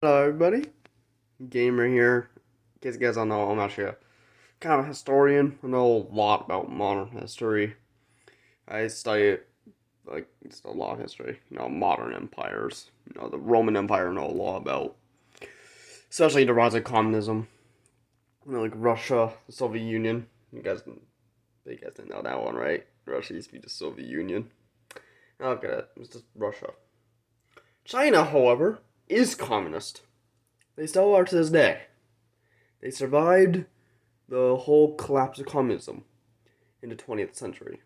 Hello, everybody. Gamer here. In case you guys don't know, I'm actually a kind of a historian. I know a lot about modern history. I study like just a lot of history. Modern empires. The Roman Empire I know a lot about, especially the rise of communism. Like Russia, the Soviet Union. You guys didn't know that one, right? Russia used to be the Soviet Union. Okay, it's just Russia. China, however, is communist. They still are to this day. They survived the whole collapse of communism in the 20th century.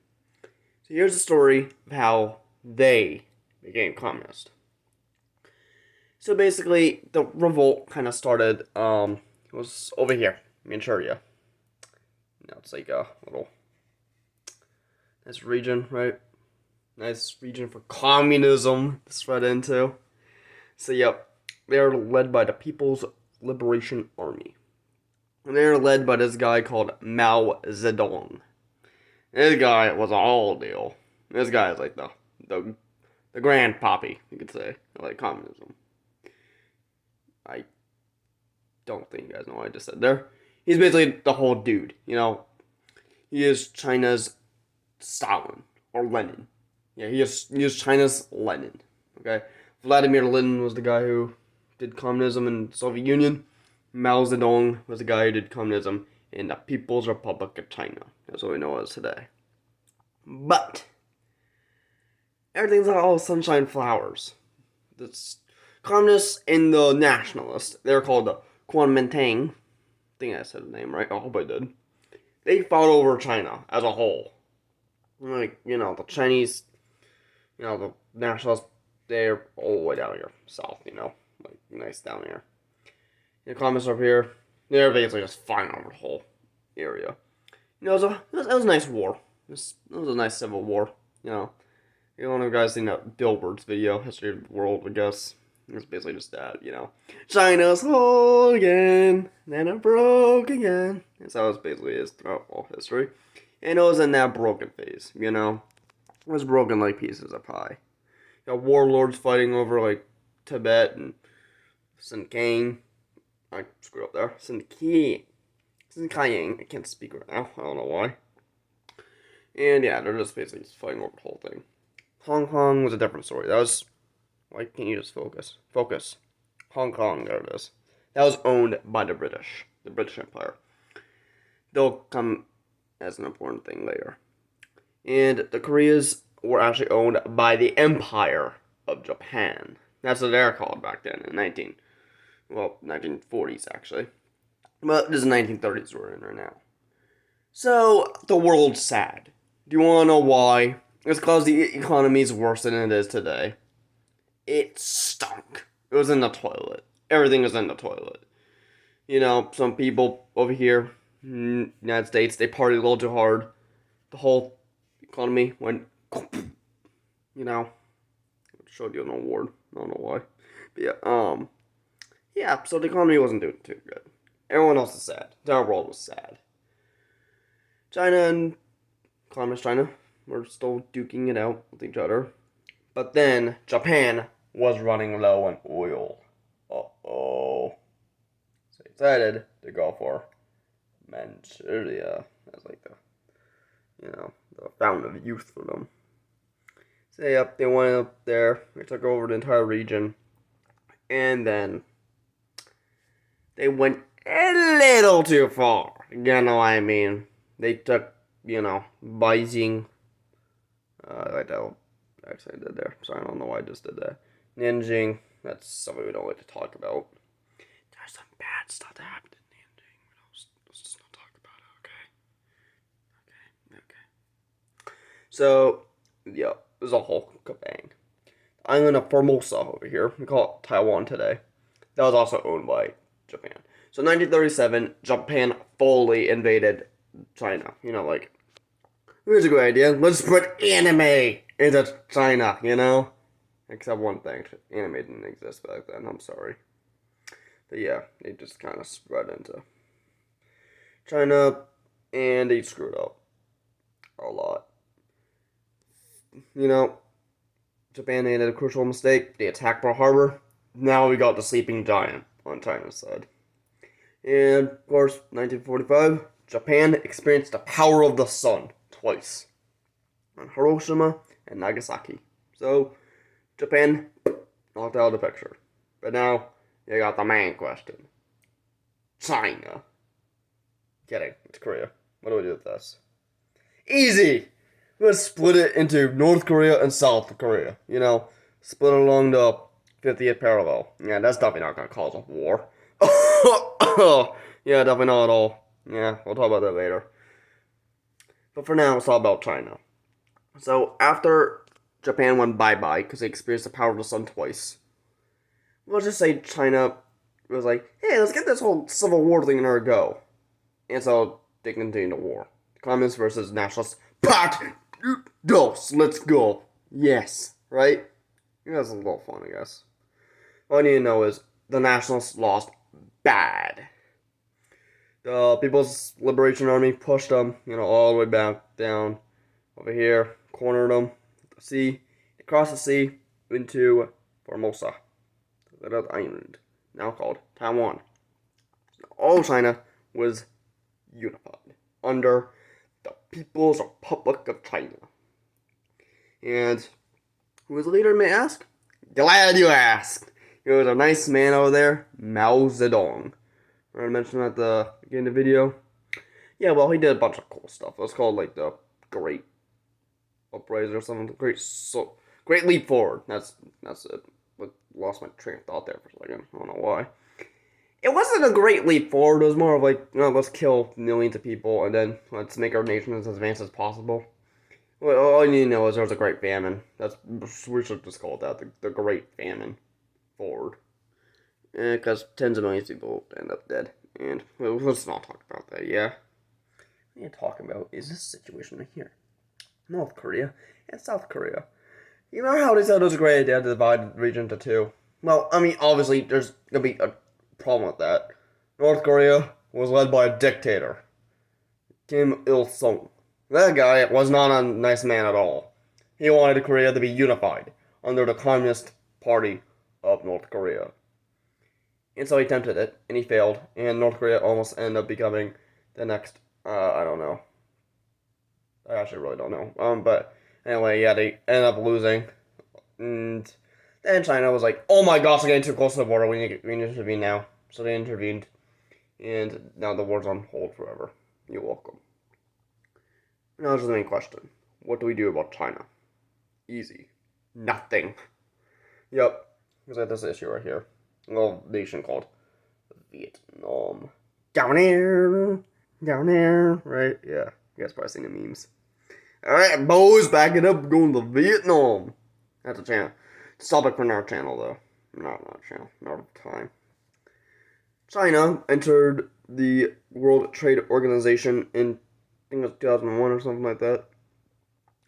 So here's the story of how they became communist. So basically, the revolt kind of started, it was over here, Manchuria. It's like a little nice region, right? Nice region for communism to spread into. So, yep, they're led by the People's Liberation Army. And they're led by this guy called Mao Zedong. This guy was a whole deal. This guy is like the the grand poppy, you could say, like communism. I don't think you guys know what I just said there. He's basically the whole dude. He is China's Stalin or Lenin. Yeah, he is China's Lenin. Okay, Vladimir Lenin was the guy who did communism in the Soviet Union. Mao Zedong was the guy who did communism in the People's Republic of China. That's what we know as today. But everything's not all sunshine flowers. The communists and the nationalists, they're called the Kuomintang. I think I said the name right. I hope I did. They fought over China as a whole. The Chinese, the nationalists, they're all the way down here, south, like nice down here. The communists up here, they're basically just fighting over the whole area. It was a nice war. It was a nice civil war. One of you guys seen that Dilbert's video, History of the World, I guess. It's basically just that. China's whole again, then it broke again. That's how it basically is throughout all history. And it was in that broken phase, It was broken like pieces of pie. You got warlords fighting over, like, Tibet and Xinjiang. I screwed up there. Xinjiang. I can't speak right now. I don't know why. And yeah, they're just basically just fighting over the whole thing. Hong Kong was a different story. That was. Why can't you just focus? Focus. Hong Kong, there it is. That was owned by the British Empire. They'll come as an important thing later. And the Koreas were actually owned by the Empire of Japan. That's what they're called back then in 1940s actually. But this is 1930s we're in right now. So the world's sad. Do you want to know why? It's because the economy is worse than it is today. It stunk. It was in the toilet. Everything was in the toilet. Some people over here in the United States, they partied a little too hard. The whole economy went, showed you an award. I don't know why. But yeah, so the economy wasn't doing too good. Everyone else is sad. The entire world was sad. China and Communist China were still duking it out with each other. But then Japan was running low on oil. Uh-oh. So they decided to go for Manchuria. That's like the fountain of youth for them. So yep, they went up there. They took over the entire region. And then they went a little too far. You know what I mean? They took, Beijing. Like that. Actually, I did there. Sorry, I don't know why I just did that. Nanjing. That's something we don't like to talk about. There's some bad stuff that happened in Nanjing. Let's just not talk about it, okay? Okay. So, yeah, there's a whole kabang. The island of Formosa over here. We call it Taiwan today. That was also owned by Japan. So, 1937, Japan fully invaded China. Here's a good idea. Let's put anime into China. Except one thing. Anime didn't exist back then. I'm sorry. But yeah, they just kind of spread into China, and they screwed up a lot. Japan made a crucial mistake. They attacked Pearl Harbor. now we got the sleeping giant on China's side. And of course, 1945, Japan experienced the power of the sun twice on Hiroshima and Nagasaki. So Japan knocked out of the picture. But now you got the main question: China. Kidding, it's Korea. What do we do with this? Easy! Let's split it into North Korea and South Korea. You know, split along the 50th parallel. Yeah, that's definitely not going to cause a war. Yeah, definitely not at all. Yeah, we'll talk about that later. But for now, let's talk about China. So, after Japan went bye-bye, because they experienced the power of the sun twice, let's just say China was like, hey, let's get this whole civil war thing in our go. And so, they continued the war. Communists versus nationalists. Pack! Dos, let's go. Yes, right? Yeah, that's a little fun, I guess. All you need to know is the nationalists lost bad. The People's Liberation Army pushed them, all the way back down over here, cornered them, the sea, across the sea into Formosa, that island, now called Taiwan. All China was unified under the People's Republic of China. And who was the leader, may I ask? Glad you asked. He was a nice man over there, Mao Zedong. I mentioned at the beginning of the video. Yeah, well, he did a bunch of cool stuff. It was called like the Great Uprising or something. Great Leap Forward. That's it. But lost my train of thought there for a second. I don't know why. It wasn't a great leap forward. It was more of like, let's kill millions of people and then let's make our nation as advanced as possible. Well, all you need to know is there was a Great Famine. We should just call it that, the Great Famine Forward. Because tens of millions of people end up dead. And let's not talk about that, yeah? What are you talking about is this situation right here. North Korea and South Korea. You know how they said it was a great idea to divide the region into two? Well, I mean, obviously, there's going to be a problem with that. North Korea was led by a dictator, Kim Il-sung. That guy was not a nice man at all. He wanted Korea to be unified under the Communist Party of North Korea. And so he attempted it, and he failed, and North Korea almost ended up becoming the next, I don't know. I actually really don't know. But anyway, yeah, they ended up losing. And then China was like, oh my gosh, we're getting too close to the border, we need to intervene now. So they intervened, and now the war's on hold forever. You're welcome. Now there's the main question. What do we do about China? Easy. Nothing. Yep. Because I have this issue right here. A little nation called Vietnam. Down there, right? Yeah, you guys probably seen the memes. Alright, boys, back it up, going to Vietnam. That's a channel. It's a topic for our channel, though. Not a channel, not time. China entered the World Trade Organization in, I think it was 2001 or something like that.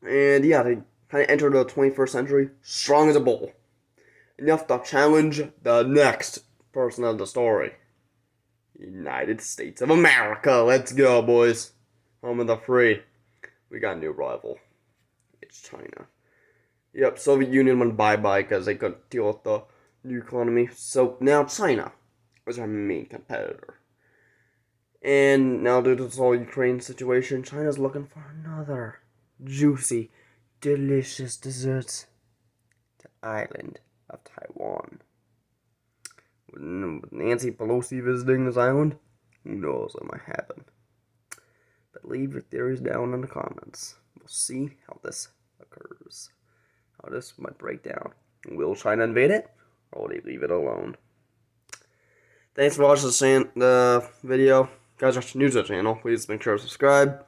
And yeah, they kind of entered the 21st century strong as a bull. Enough to challenge the next person of the story. United States of America. Let's go, boys. Home of the free. We got a new rival. It's China. Yep, Soviet Union went bye-bye because they couldn't deal with the new economy. So now China is our main competitor. And now due to this whole Ukraine situation, China's looking for another juicy, delicious dessert. The island of Taiwan. With Nancy Pelosi visiting this island, who knows what might happen. But leave your theories down in the comments. We'll see how this occurs. How this might break down. Will China invade it, or will they leave it alone? Thanks for watching the video. Guys, if you're new to the channel, please make sure to subscribe,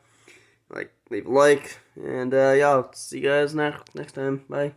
leave a like, and yeah, I'll see you guys next time. Bye.